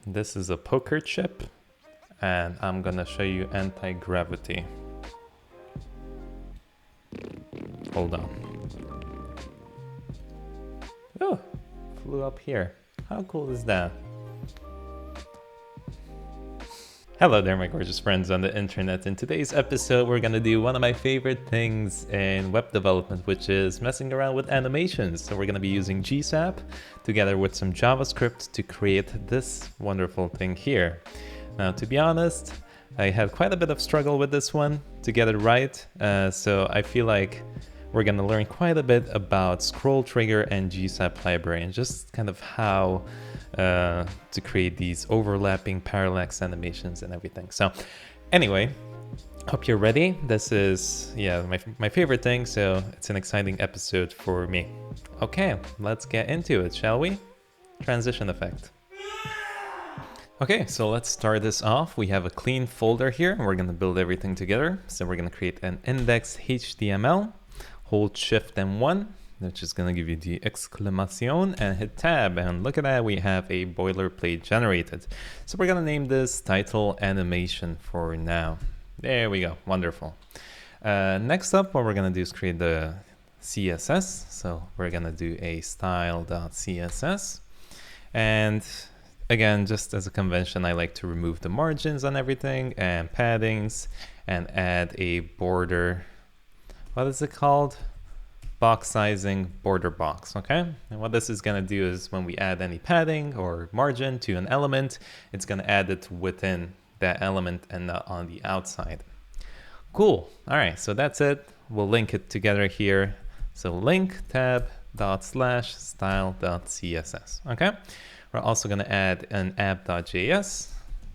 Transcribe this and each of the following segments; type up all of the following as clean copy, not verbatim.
this is a poker chip, and I'm gonna show you anti-gravity. Hold on. Oh, flew up here. How cool is that? Hello there, my gorgeous friends on the internet. In today's episode, we're gonna do one of my favorite things in web development, which is messing around with animations. So we're gonna be using gsap together with some JavaScript to create this wonderful thing here. Now, to be honest, I had quite a bit of struggle with this one to get it right. So I feel like we're going to learn quite a bit about scroll trigger and gsap library and just kind of how to create these overlapping parallax animations and everything. So anyway, hope you're ready. This is, my favorite thing, so it's an exciting episode for me. Okay, let's get into it, shall we? Transition effect. Okay, so let's start this off. We have a clean folder here, and we're going to build everything together. So we're going to create an index.html. Hold Shift and 1, which is going to give you the exclamation, and hit Tab. And look at that, we have a boilerplate generated. So we're going to name this title animation for now. There we go. Wonderful. Next up, what we're going to do is create the CSS. So we're going to do a style.css. And again, just as a convention, I like to remove the margins on everything and paddings and add a border. What is it called? Box sizing border box, okay? And what this is gonna do is when we add any padding or margin to an element, it's gonna add it within that element and not on the outside. Cool, all right, so that's it. We'll link it together here. So link tab./style.css, okay? We're also gonna add an app.js,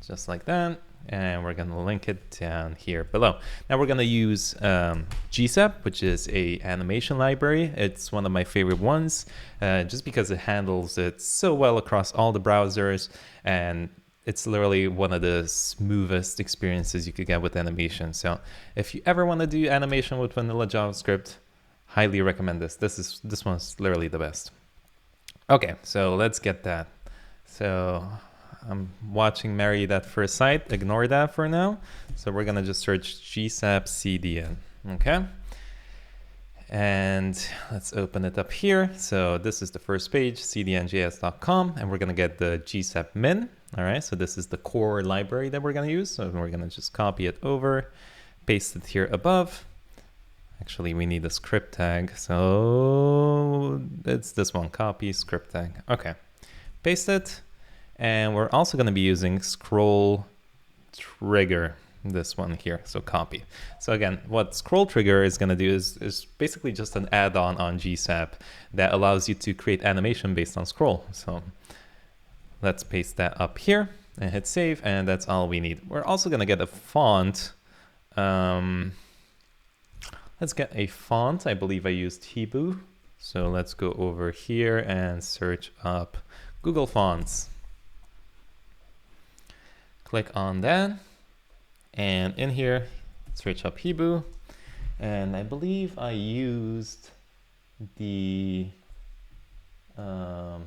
just like that. And we're going to link it down here below. Now we're going to use gsap, which is a animation library. It's one of my favorite ones, just because it handles it so well across all the browsers, and it's literally one of the smoothest experiences you could get with animation. So if you ever want to do animation with vanilla JavaScript, highly recommend this. This one's literally the best. Okay, so let's get that. So I'm watching Married at First Sight. Ignore that for now. So we're going to just search gsap cdn. Okay. And let's open it up here. So this is the first page, cdnjs.com, and we're going to get the gsap min. All right. So this is the core library that we're going to use. So we're going to just copy it over, paste it here above. Actually, we need a script tag. So it's this one, copy script tag. Okay. Paste it. And we're also going to be using scroll trigger, this one here, so copy. So again, what scroll trigger is going to do is basically just an add-on on gsap that allows you to create animation based on scroll. So let's paste that up here and hit save, and that's all we need. We're also going to get a font. Let's get a font. I believe I used Hebrew. So let's go over here and search up Google Fonts. Click on that, and in here, search up Hebrew, and I believe I used the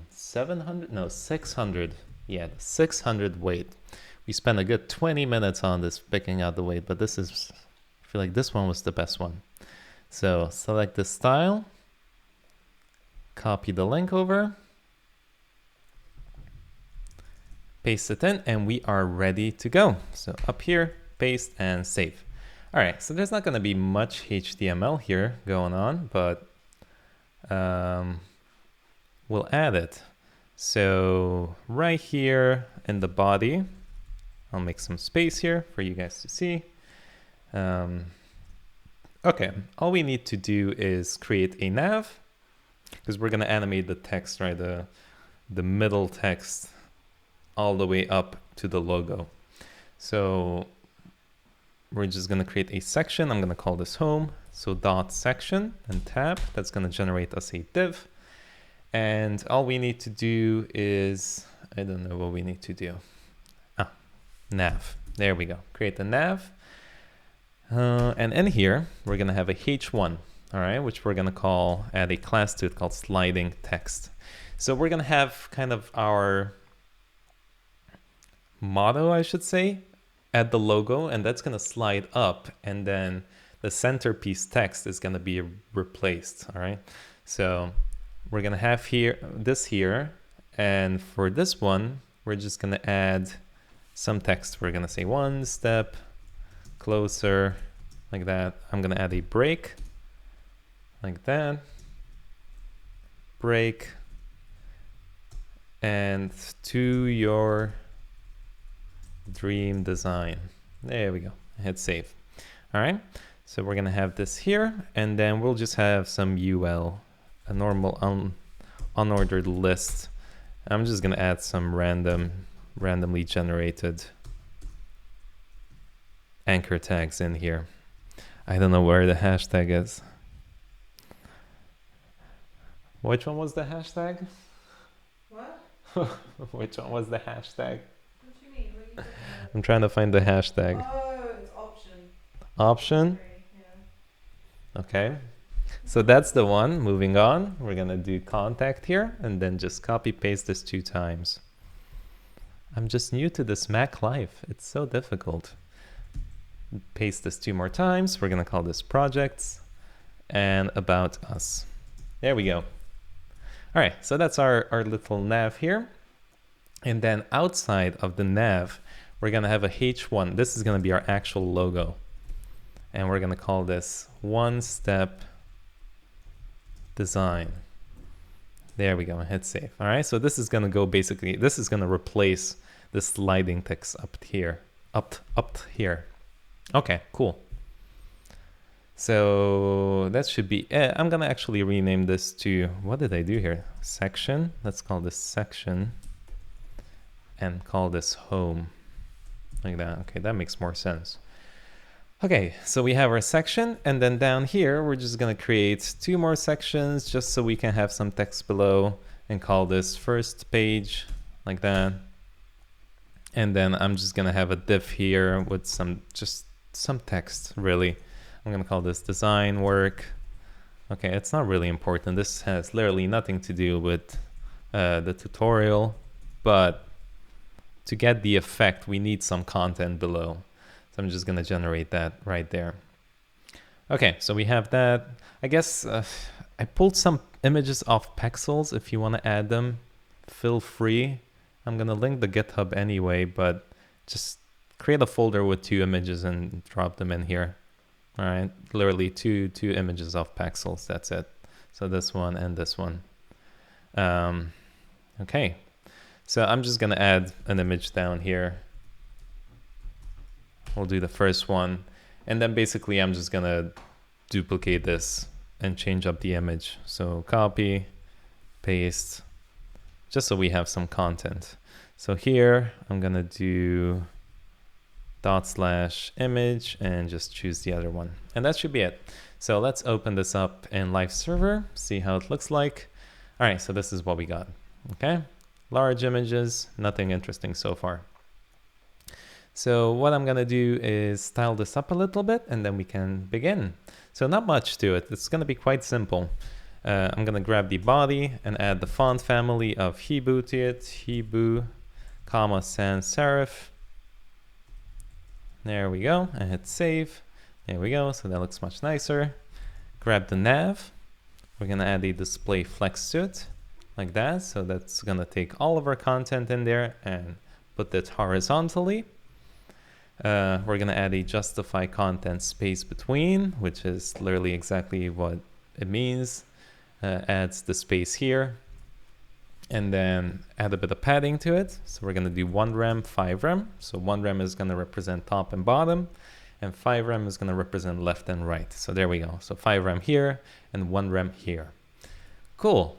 600, yeah, the 600 weight. We spent a good 20 minutes on this picking out the weight, but this is, I feel like this one was the best one. So select the style, copy the link over, paste it in, and we are ready to go. So up here, paste and save. All right, so there's not going to be much HTML here going on, but we'll add it. So right here in the body, I'll make some space here for you guys to see. Okay, all we need to do is create a nav, because we're going to animate the text, right? The middle text all the way up to the logo. So we're just going to create a section. I'm going to call this home. So dot section and tab, that's going to generate us a div. And all we need to do is, I don't know what we need to do. Nav. There we go. Create the nav. And in here, we're going to have a h1, all right, which we're going to add a class to it called sliding text. So we're going to have kind of our motto, I should say, at the logo, and that's gonna slide up, and then the centerpiece text is gonna be replaced. All right, so we're gonna have this here, and for this one, we're just gonna add some text. We're gonna say one step closer, like that. I'm gonna add a break, like that, break, and to your dream design. There we go. Hit save. All right, so we're gonna have this here, and then we'll just have some UL, a normal unordered list. I'm just gonna add some randomly generated anchor tags in here. I don't know where the hashtag is. Which one was the hashtag? What? Which one was the hashtag? What do you mean? What are you talking about? I'm trying to find the hashtag. Oh, it's option. Option? Yeah. Okay. So that's the one. Moving on, we're gonna do contact here and then just copy paste this 2 times. I'm just new to this Mac life. It's so difficult. Paste this 2 more times. We're gonna call this projects and about us. There we go. All right, so that's our little nav here. And then outside of the nav, we're gonna have a H1. This is gonna be our actual logo. And we're gonna call this one step design. There we go, hit save. All right, so this is gonna go basically, this is gonna replace the sliding text up here, up here. Okay, cool. So that should be it. I'm gonna actually rename this to, what did I do here? Section, let's call this section and call this home, like that. Okay, that makes more sense. Okay, so we have our section, and then down here, we're just gonna create 2 more sections just so we can have some text below and call this first page, like that. And then I'm just gonna have a div here with just some text, really. I'm gonna call this design work. Okay, it's not really important. This has literally nothing to do with the tutorial, but to get the effect, we need some content below. So I'm just gonna generate that right there. Okay, so we have that. I guess I pulled some images off Pexels. If you wanna add them, feel free. I'm gonna link the GitHub anyway, but just create a folder with 2 images and drop them in here. All right, literally two images of Pexels, that's it. So this one and this one. Okay, so I'm just gonna add an image down here. We'll do the first one. And then basically I'm just gonna duplicate this and change up the image. So copy, paste, just so we have some content. So here I'm gonna do /image and just choose the other one. And that should be it. So let's open this up in Live Server, see how it looks like. All right, so this is what we got, okay? Large images, nothing interesting so far. So what I'm gonna do is style this up a little bit and then we can begin. So not much to it, it's gonna be quite simple. I'm gonna grab the body and add the font family of Hebrew to it, Hebrew, comma, sans serif. There we go, and hit save. There we go, so that looks much nicer. Grab the nav. We're gonna add a display flex to it, like that. So that's gonna take all of our content in there and put it horizontally. We're gonna add a justify content space between, which is literally exactly what it means. Adds the space here. And then add a bit of padding to it. So we're gonna do 1 rem, 5 rem. So 1 rem is gonna represent top and bottom, and 5 rem is gonna represent left and right. So there we go. So 5 rem here and 1 rem here. Cool.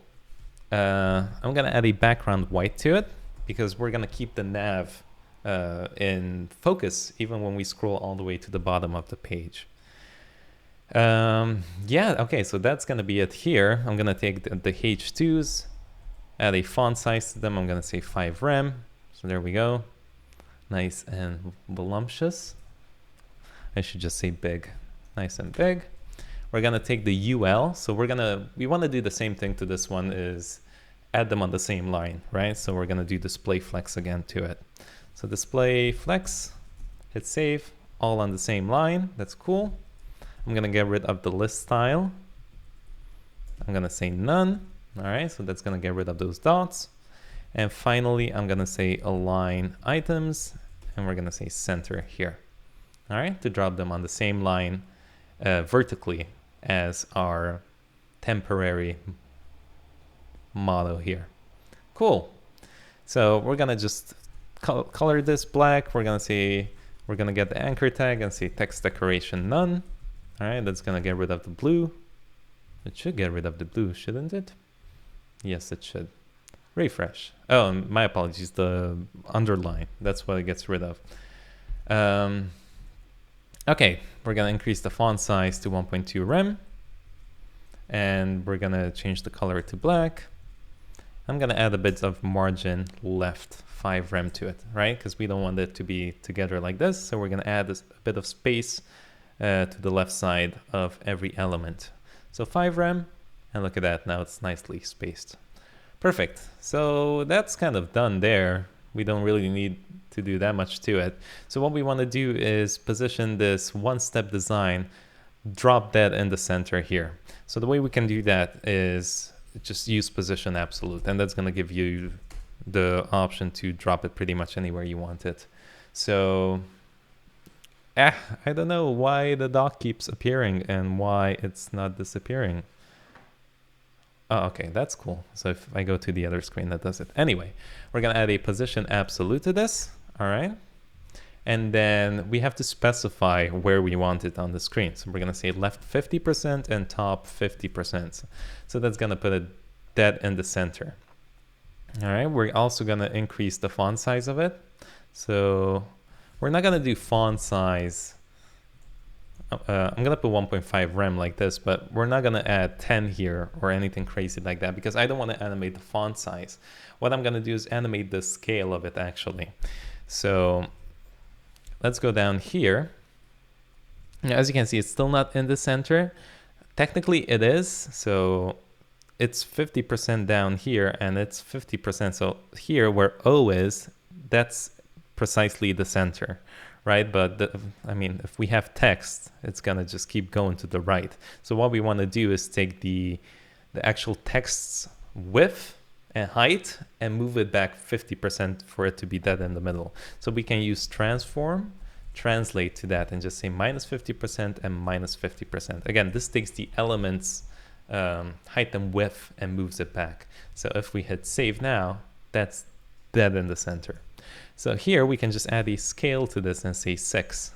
I'm gonna add a background white to it because we're gonna keep the nav in focus even when we scroll all the way to the bottom of the page. Yeah, okay, so that's gonna be it here. I'm gonna take the H2s, add a font size to them. I'm gonna say 5 rem. So there we go. Nice and voluptuous. I should just say big. Nice and big. We're gonna take the UL. So we wanna do the same thing to this one, is add them on the same line, right? So we're gonna do display flex again to it. So display flex, hit save, all on the same line. That's cool. I'm gonna get rid of the list style. I'm gonna say none. All right, so that's gonna get rid of those dots. And finally, I'm gonna say align items, and we're gonna say center here. All right, to drop them on the same line vertically as our temporary model here. Cool. So we're gonna just color this black. We're gonna get the anchor tag and say text decoration none. All right, that's gonna get rid of the blue. It should get rid of the blue, shouldn't it? Yes, it should. Refresh. Oh, my apologies, the underline. That's what it gets rid of. Okay, we're gonna increase the font size to 1.2 rem. And we're gonna change the color to black. I'm gonna add a bit of margin left 5 rem to it, right? Because we don't want it to be together like this. So we're gonna add a bit of space to the left side of every element. So 5 rem, and look at that, now it's nicely spaced. Perfect, so that's kind of done there. We don't really need to do that much to it. So what we want to do is position this one-step design, drop that in the center here. So the way we can do that is just use position absolute, and that's going to give you the option to drop it pretty much anywhere you want it. So I don't know why the dock keeps appearing and why it's not disappearing. Oh, okay, that's cool. So if I go to the other screen, that does it. Anyway, we're gonna add a position absolute to this, all right? And then we have to specify where we want it on the screen. So we're gonna say left 50% and top 50%. So that's gonna put it dead in the center. All right, we're also gonna increase the font size of it. So we're not gonna do font size. I'm gonna put 1.5 rem like this, but we're not gonna add 10 here or anything crazy like that because I don't want to animate the font size. What I'm gonna do is animate the scale of it actually. So let's go down here. Now, as you can see, it's still not in the center. Technically it is, so it's 50% down here and it's 50%. So here where O is, that's precisely the center. Right, but I mean, if we have text, it's gonna just keep going to the right. So what we want to do is take the actual text's width and height and move it back 50% for it to be dead in the middle. So we can use transform, translate to that, and just say minus 50% and minus 50%. Again, this takes the elements height and width and moves it back. So if we hit save now, that's dead in the center. So here we can just add a scale to this and say 6.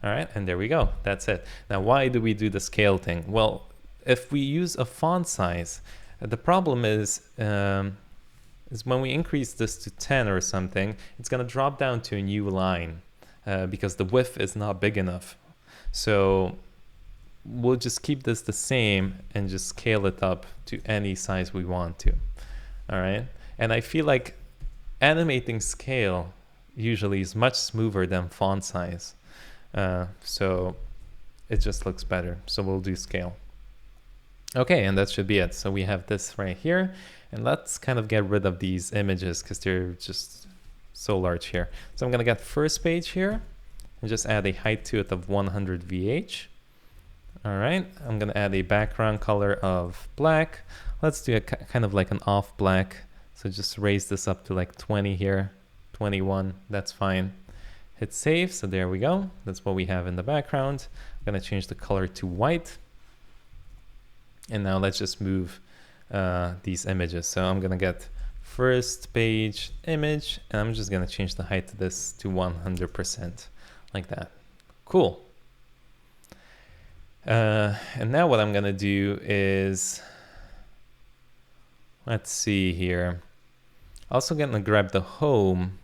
All right, and there we go. That's it. Now, why do we do the scale thing? Well, if we use a font size, the problem is when we increase this to 10 or something, it's going to drop down to a new line because the width is not big enough. So we'll just keep this the same and just scale it up to any size we want to. All right, and I feel like animating scale usually is much smoother than font size. So it just looks better. So we'll do scale. Okay, and that should be it. So we have this right here. And let's kind of get rid of these images because they're just so large here. So I'm going to get first page here and just add a height to it of 100 VH. All right, I'm going to add a background color of black. Let's do a kind of like an off black. So just raise this up to like 20 here, 21, that's fine. Hit save, so there we go. That's what we have in the background. I'm gonna change the color to white. And now let's just move these images. So I'm gonna get first page image, and I'm just gonna change the height to this to 100%, like that. Cool. And now what I'm gonna do is, let's see here. Also gonna grab the home.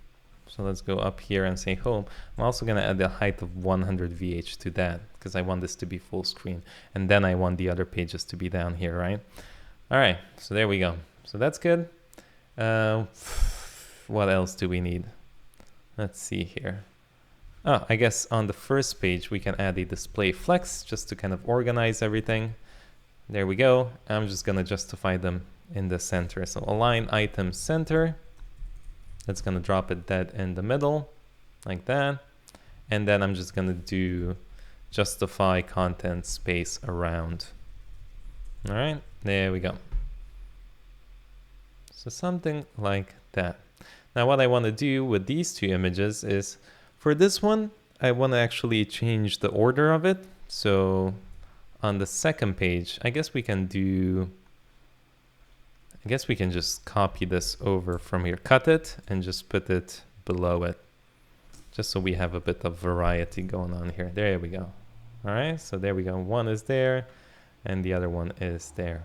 So let's go up here and say home. I'm also gonna add the height of 100 VH to that because I want this to be full screen. And then I want the other pages to be down here, right? All right, so there we go. So that's good. What else do we need? Let's see here. Oh, I guess on the first page, we can add a display flex just to kind of organize everything. There we go. I'm just gonna justify them in the center. So align item center. That's gonna drop it dead in the middle, like that. And then I'm just gonna do justify content space around. All right, there we go. So something like that. Now what I want to do with these two images is, for this one, I want to actually change the order of it. So on the second page, I guess we can just copy this over from here, cut it, and just put it below it, just so we have a bit of variety going on here. There we go. All right, so there we go. One is there, and the other one is there.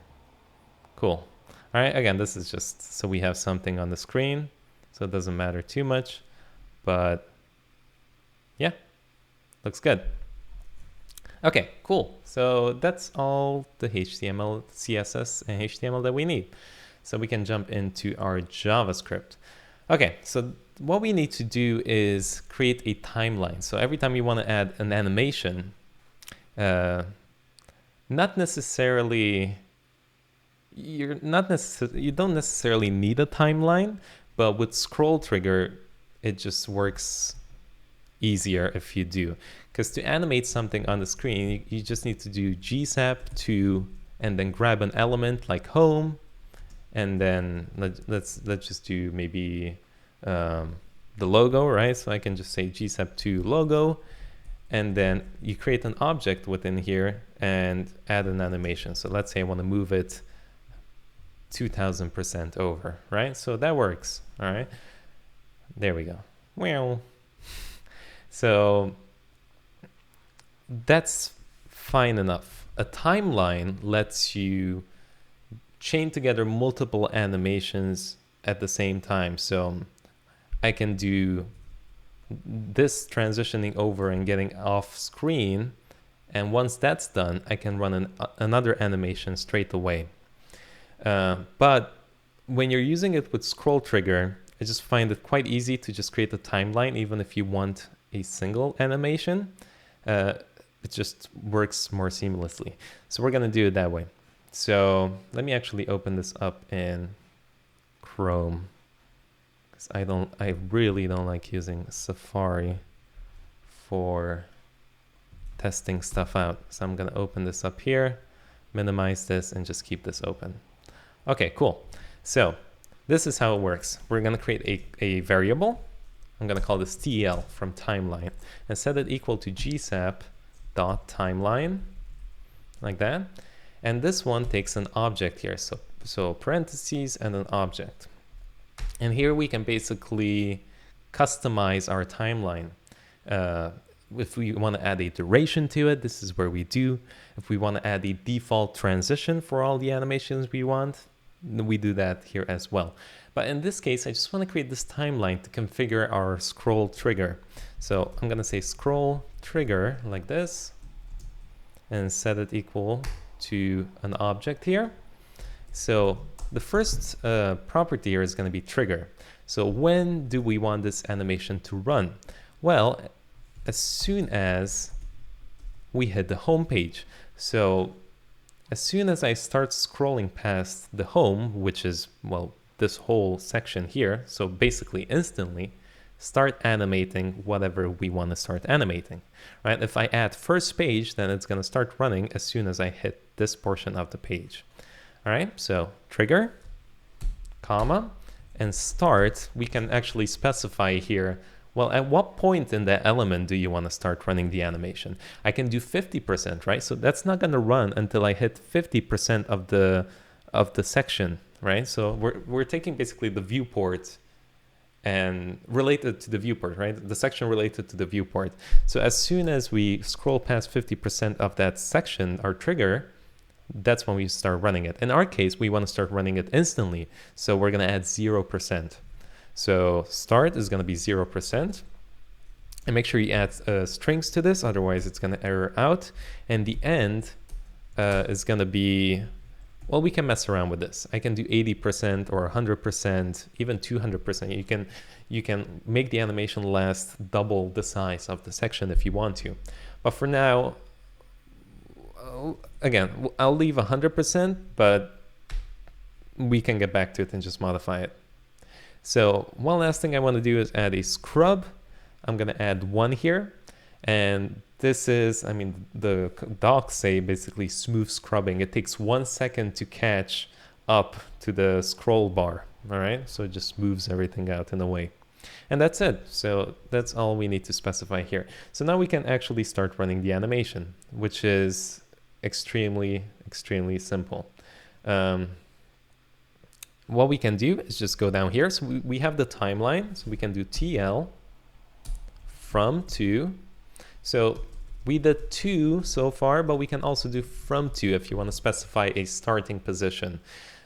Cool. All right, again, this is just so we have something on the screen, so it doesn't matter too much, but yeah, looks good. Okay, cool. So that's all the HTML, CSS, and HTML that we need. So we can jump into our JavaScript. Okay, so what we need to do is create a timeline. So every time you want to add an animation, you don't necessarily need a timeline, but with scroll trigger, it just works easier if you do. Because to animate something on the screen, you just need to do gsap to, and then grab an element like home, and then let's just do maybe the logo, right? So I can just say gsap to logo, and then you create an object within here and add an animation. So let's say I want to move it 2000% over, right? So that works. All right, there we go. Well, so that's fine enough. A timeline lets you chain together multiple animations at the same time. So I can do this transitioning over and getting off screen, and once that's done, I can run another animation straight away. But when you're using it with scroll trigger, I just find it quite easy to just create a timeline, even if you want a single animation. It just works more seamlessly. So we're gonna do it that way. So let me actually open this up in Chrome, because I really don't like using Safari for testing stuff out. So I'm gonna open this up here, minimize this, and just keep this open. Okay, cool. So this is how it works. We're gonna create a variable. I'm gonna call this TL from timeline and set it equal to gsap.timeline, like that. And this one takes an object here. So parentheses and an object. And here we can basically customize our timeline. If we want to add a duration to it, this is where we do. If we want to add a default transition for all the animations we want, we do that here as well. But in this case, I just want to create this timeline to configure our scroll trigger. So I'm going to say scroll trigger like this and set it equal to an object here. So the first property here is going to be trigger. So when do we want this animation to run? Well, as soon as we hit the home page. So as soon as I start scrolling past the home, which is, well, this whole section here, so basically instantly start animating whatever we want to start animating, right? If I add first page, then it's going to start running as soon as I hit this portion of the page. All right, so trigger, comma, and start, we can actually specify here, well, at what point in that element do you want to start running the animation? I can do 50%, right? So that's not going to run until I hit 50% of the section, right? So we're taking basically the viewport and related to the viewport, right? The section related to the viewport. So as soon as we scroll past 50% of that section, our trigger, that's when we start running it. In our case, we want to start running it instantly. So we're going to add 0%. So start is going to be 0%. And make sure you add strings to this, otherwise it's going to error out. And the end is going to be, well, we can mess around with this. I can do 80% or 100%, even 200%. You can make the animation last double the size of the section if you want to. But for now, again, I'll leave 100%, but we can get back to it and just modify it. So one last thing I want to do is add a scrub. I'm going to add 1 here. And this is, I mean, the docs say basically smooth scrubbing. It takes 1 second to catch up to the scroll bar. All right, so it just moves everything out in a way. And that's it. So that's all we need to specify here. So now we can actually start running the animation, which is extremely, extremely simple. What we can do is just go down here. So we have the timeline. So we can do TL from to. So we did 2 so far, but we can also do from to if you want to specify a starting position.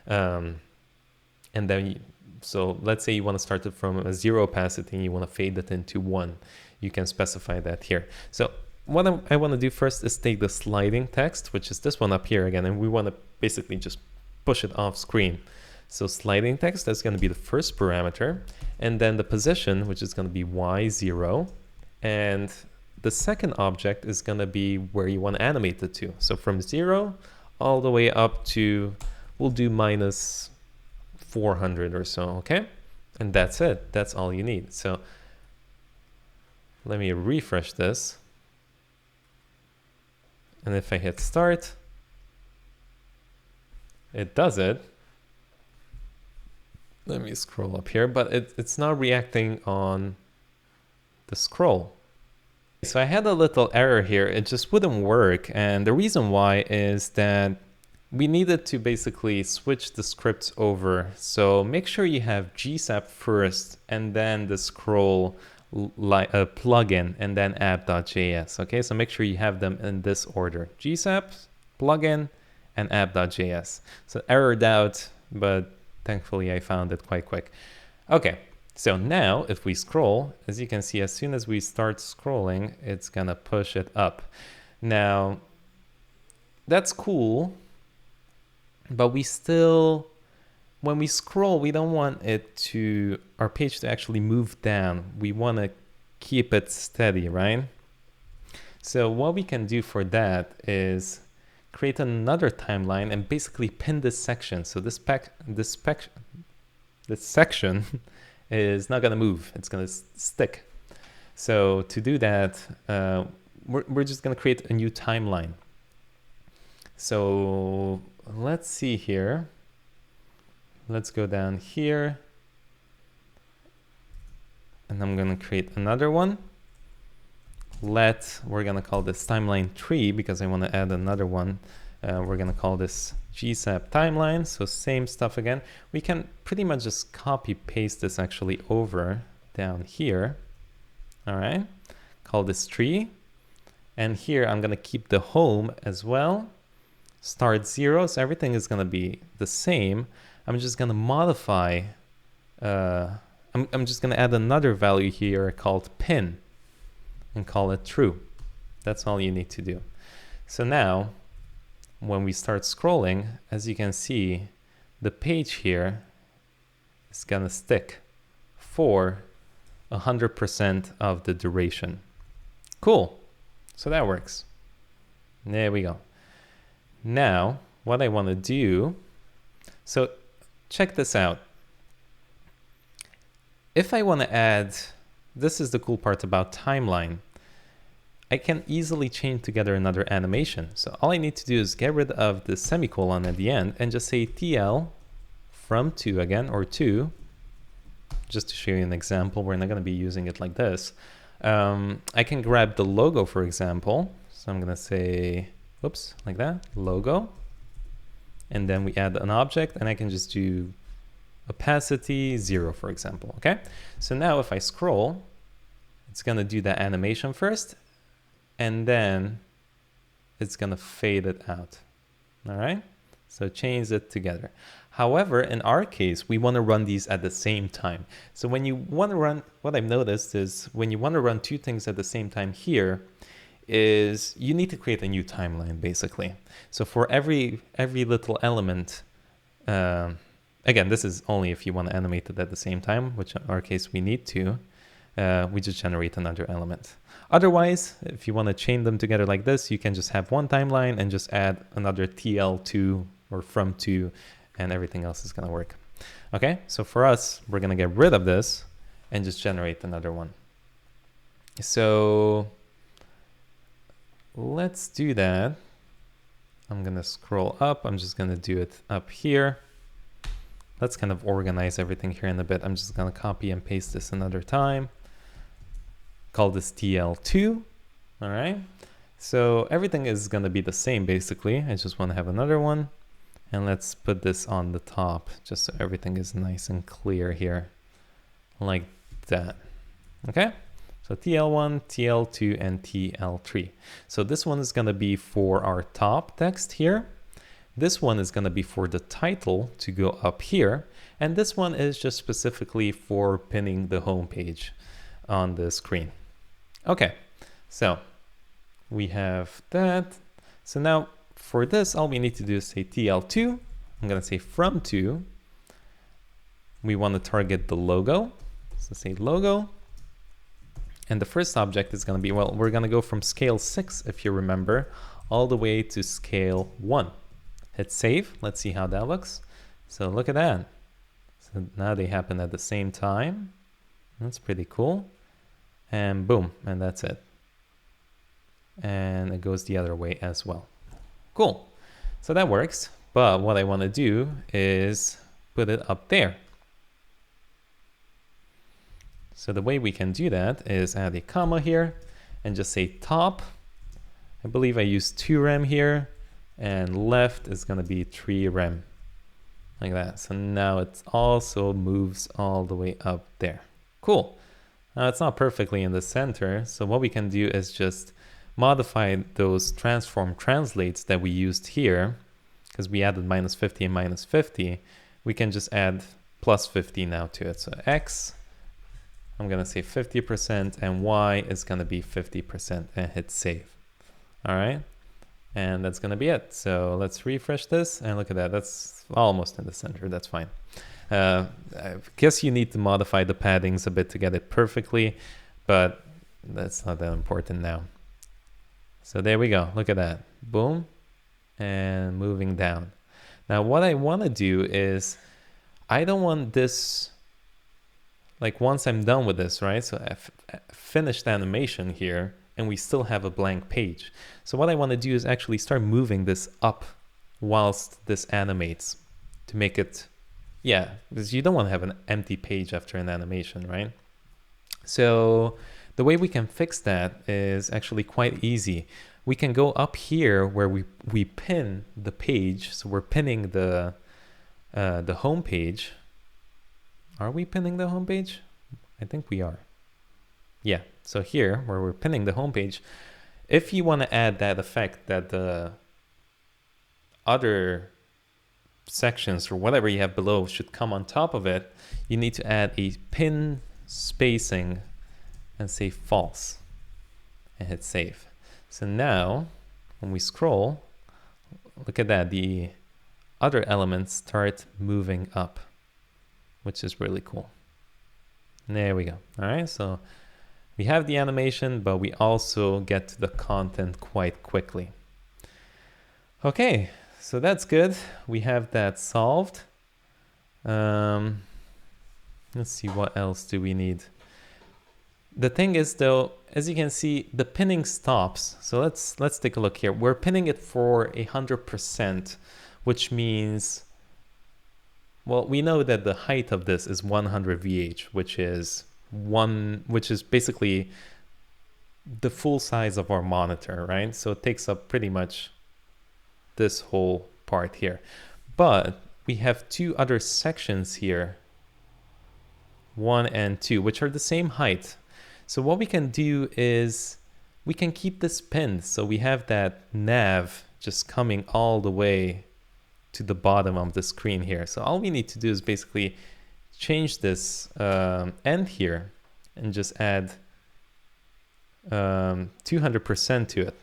And then, so let's say you want to start it from a 0 opacity and you want to fade it into 1. You can specify that here. So what I want to do first is take the sliding text, which is this one up here again, and we want to basically just push it off screen. So sliding text, that's going to be the first parameter, and then the position, which is going to be y0, and the second object is going to be where you want to animate it to. So from 0 all the way up to, we'll do minus 400 or so, okay? And that's it. That's all you need. So let me refresh this. And if I hit start, it does it. Let me scroll up here, but it's not reacting on the scroll. So I had a little error here. It just wouldn't work. And the reason why is that we needed to basically switch the scripts over. So make sure you have gsap first and then the scroll plugin and then app.js. Okay, so make sure you have them in this order: gsap, plugin, and app.js. So errored out, but thankfully I found it quite quick. Okay, so now if we scroll, as you can see, as soon as we start scrolling, it's gonna push it up. Now, that's cool, but we still, when we scroll, we don't want our page to actually move down. We wanna keep it steady, right? So what we can do for that is create another timeline and basically pin this section. So this section is not gonna move, it's gonna stick. So to do that, we're just gonna create a new timeline. So let's see here. Let's go down here. And I'm gonna create another one. We're gonna call this timeline 3 because I wanna add another one. We're gonna call this gsap timeline. So same stuff again. We can pretty much just copy paste this actually over down here. All right, call this 3. And here I'm gonna keep the home as well. Start 0, so everything is gonna be the same. I'm just gonna modify, I'm just gonna add another value here called pin and call it true. That's all you need to do. So now, when we start scrolling, as you can see, the page here is gonna stick for 100% of the duration. Cool, so that works. There we go. Now, what I wanna do, so check this out. If I wanna add, this is the cool part about timeline, I can easily chain together another animation. So all I need to do is get rid of the semicolon at the end and just say TL from to again, or to, just to show you an example. We're not going to be using it like this. I can grab the logo, for example. So I'm going to say, whoops, like that, logo. And then we add an object and I can just do opacity 0, for example. Okay. So now if I scroll, it's going to do that animation first, and then it's gonna fade it out. All right, so change it together. However, in our case, we wanna run these at the same time. So when you wanna run, what I've noticed is when you wanna run 2 things at the same time here, is you need to create a new timeline, basically. So for every little element, again, this is only if you wanna animate it at the same time, which in our case we need to, we just generate another element. Otherwise, if you want to chain them together like this, you can just have one timeline and just add another TL to or from to, and everything else is going to work. Okay, so for us, we're gonna get rid of this and just generate another one. So let's do that. I'm gonna scroll up. I'm just gonna do it up here. Let's kind of organize everything here in a bit. I'm just gonna copy and paste this another time. Call this TL2. All right. So everything is gonna be the same basically. I just wanna have another one. And let's put this on the top just so everything is nice and clear here. Like that. Okay. So TL1, TL2, and TL3. So this one is gonna be for our top text here. This one is gonna be for the title to go up here. And this one is just specifically for pinning the home page on the screen. Okay, so we have that. So now for this, all we need to do is say TL2. I'm gonna say from to. We wanna target the logo. So say logo. And the first object is gonna be, well, we're gonna go from scale 6, if you remember, all the way to scale 1. Hit save, let's see how that looks. So look at that. So now they happen at the same time. That's pretty cool. And boom, and that's it. And it goes the other way as well. Cool, so that works. But what I wanna do is put it up there. So the way we can do that is add a comma here and just say top. I believe I used 2 rem here, and left is gonna be 3 rem, like that. So now it also moves all the way up there. Cool. Now it's not perfectly in the center, so what we can do is just modify those transform translates that we used here, because we added -50 and -50. We can just add +50 now to it. So X, I'm gonna say 50%, and Y is gonna be 50%, and hit save. All right, and that's gonna be it. So let's refresh this, and look at that, that's almost in the center, that's fine. I guess you need to modify the paddings a bit to get it perfectly, but that's not that important now. So there we go, look at that, boom, and moving down. Now what I wanna do is, I don't want this, like once I'm done with this, right? So I've finished animation here and we still have a blank page. So what I want to do is actually start moving this up whilst this animates to make it, yeah, because you don't want to have an empty page after an animation, right? So the way we can fix that is actually quite easy. We can go up here where we pin the page. So we're pinning the home page. Are we pinning the home page? I think we are. Yeah, so here where we're pinning the home page, if you want to add that effect that the other sections or whatever you have below should come on top of it, you need to add a pin spacing and say false and hit save. So now when we scroll, look at that, the other elements start moving up, which is really cool. There we go. All right, so we have the animation, but we also get to the content quite quickly. Okay, so that's good. We have that solved. Let's see, what else do we need? The thing is though, as you can see, the pinning stops. So let's take a look here. We're pinning it for 100%, which means, well, we know that the height of this is 100 VH, which is basically the full size of our monitor, right? So it takes up pretty much this whole part here. But we have 2 other sections here, 1 and 2, which are the same height. So what we can do is we can keep this pinned. So we have that nav just coming all the way to the bottom of the screen here. So all we need to do is basically change this end here and just add 200% to it.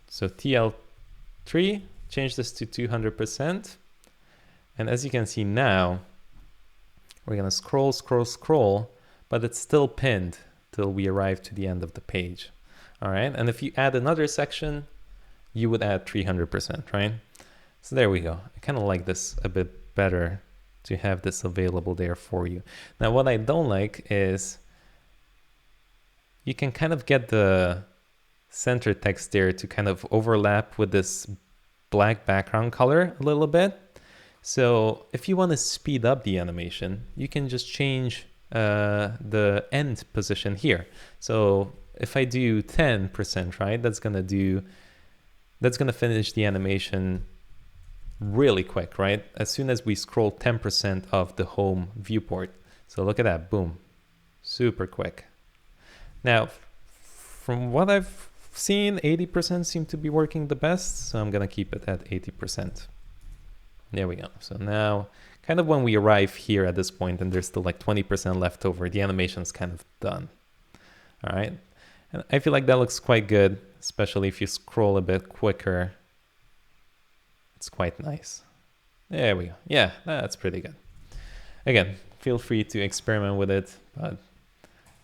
So TL3, change this to 200%. And as you can see now, we're gonna scroll, but it's still pinned till we arrive to the end of the page. All right, and if you add another section, you would add 300%, right? So there we go. I kind of like this a bit better to have this available there for you. Now, what I don't like is you can kind of get the center text there to kind of overlap with this black background color a little bit. So if you want to speed up the animation, you can just change the end position here. So if I do 10%, right, that's gonna finish the animation really quick, right? As soon as we scroll 10% of the home viewport. So look at that, boom, super quick. Now, from what I've seen, 80% seem to be working the best, so I'm gonna keep it at 80%. There we go. So now, kind of when we arrive here at this point and there's still like 20% left over, the animation's kind of done. All right. And I feel like that looks quite good, especially if you scroll a bit quicker. It's quite nice. There we go. Yeah, that's pretty good. Again, feel free to experiment with it, but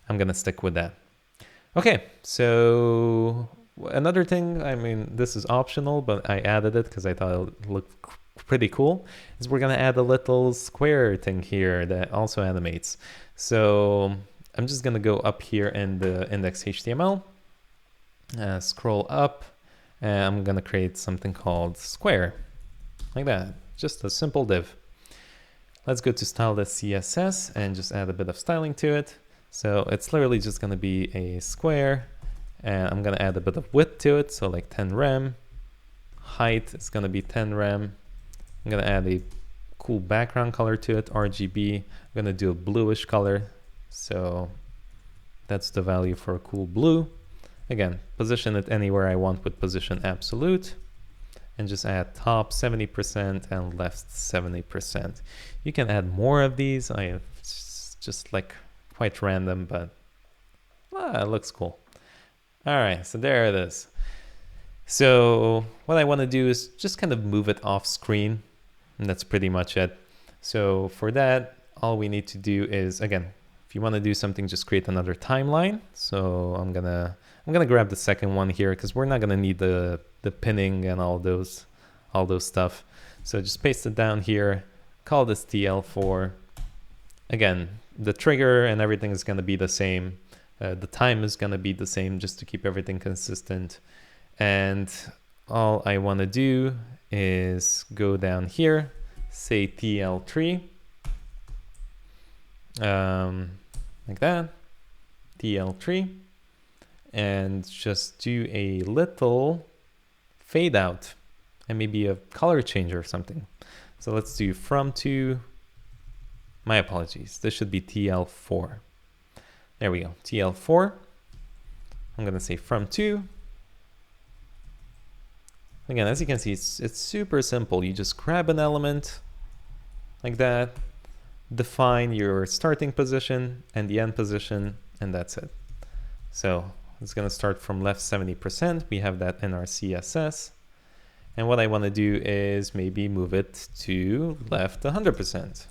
I'm gonna stick with that. Okay, so another thing, I mean, this is optional, but I added it because I thought it looked pretty cool, is we're gonna add a little square thing here that also animates. So I'm just gonna go up here in the index.html, scroll up, and I'm gonna create something called square, like that, just a simple div. Let's go to style.css and just add a bit of styling to it. So it's literally just gonna be a square, and I'm gonna add a bit of width to it, so like 10 rem. Height is gonna be 10 rem. I'm gonna add a cool background color to it, RGB. I'm gonna do a bluish color, so that's the value for a cool blue. Again, position it anywhere I want with position absolute, and just add top 70% and left 70%. You can add more of these. I have just like quite random, but it looks cool. All right, so there it is. So what I want to do is just kind of move it off screen, and that's pretty much it. So for that, all we need to do is, again, if you want to do something, just create another timeline. So I'm gonna grab the second one here because we're not gonna need the pinning and all those stuff. So just paste it down here, call this TL4. Again, the trigger and everything is gonna be the same. The time is gonna be the same just to keep everything consistent. And all I want to do is go down here, say TL3, like that, TL3, and just do a little fade out and maybe a color change or something. So let's do from to, my apologies, this should be TL4. There we go, TL4. I'm gonna say from to. Again, as you can see, it's super simple. You just grab an element like that, define your starting position and the end position, and that's it. So it's going to start from left 70%. We have that in our CSS. And what I want to do is maybe move it to left 100%.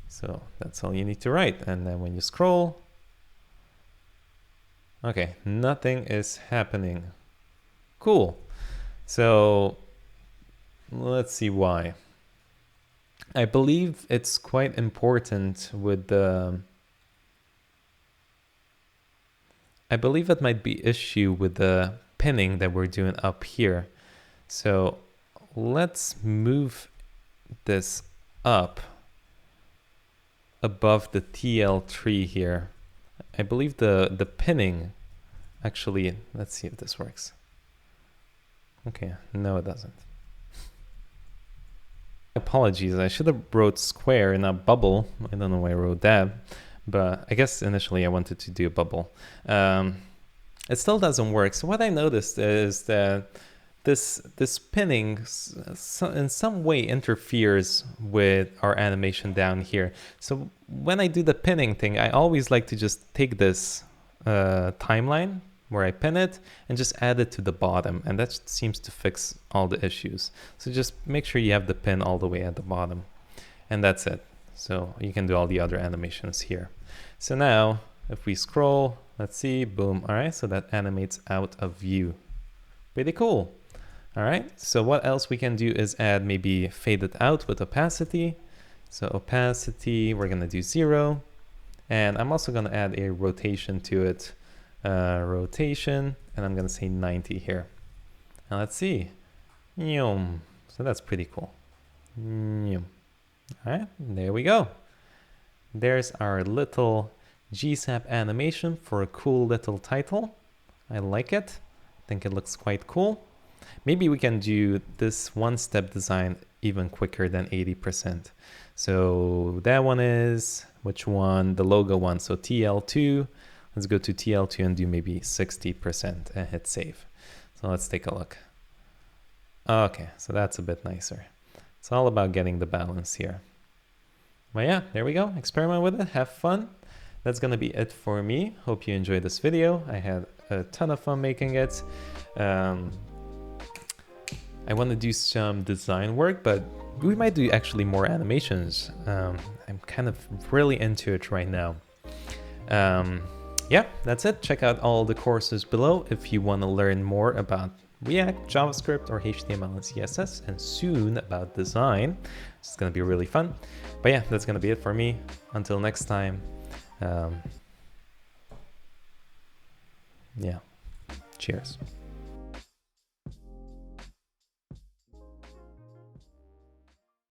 So that's all you need to write. And then when you scroll, okay, nothing is happening. Cool. So let's see why. I believe it's quite important with the, I believe it might be issue with the pinning that we're doing up here. So let's move this up above the TL3 here. I believe the pinning, actually, let's see if this works. Okay, no it doesn't. Apologies, I should have wrote square and not bubble. I don't know why I wrote that, but I guess initially I wanted to do a bubble. It still doesn't work. So what I noticed is that this pinning in some way interferes with our animation down here. So when I do the pinning thing, I always like to just take this timeline where I pin it and just add it to the bottom, and that seems to fix all the issues. So just make sure you have the pin all the way at the bottom, and that's it. So you can do all the other animations here. So now if we scroll, let's see, boom. All right, so that animates out of view. Pretty cool. All right, so what else we can do is add maybe fade it out with opacity. So opacity, we're gonna do 0. And I'm also gonna add a rotation to it. Rotation, and I'm gonna say 90 here. Now let's see. So that's pretty cool. All right, there we go. There's our little gsap animation for a cool little title. I like it. I think it looks quite cool. Maybe we can do this one-step design even quicker than 80%. So that one is, which one? The logo one. So TL2. Let's go to TL2 and do maybe 60% and hit save. So let's take a look. Okay, so that's a bit nicer. It's all about getting the balance here. But yeah, there we go. Experiment with it. Have fun. That's going to be it for me. Hope you enjoyed this video. I had a ton of fun making it. I want to do some design work, but we might do actually more animations. I'm kind of really into it right now. Yeah, that's it. Check out all the courses below if you want to learn more about React, JavaScript, or HTML and CSS, and soon about design. It's going to be really fun. But yeah, that's going to be it for me. Until next time. Yeah. Cheers.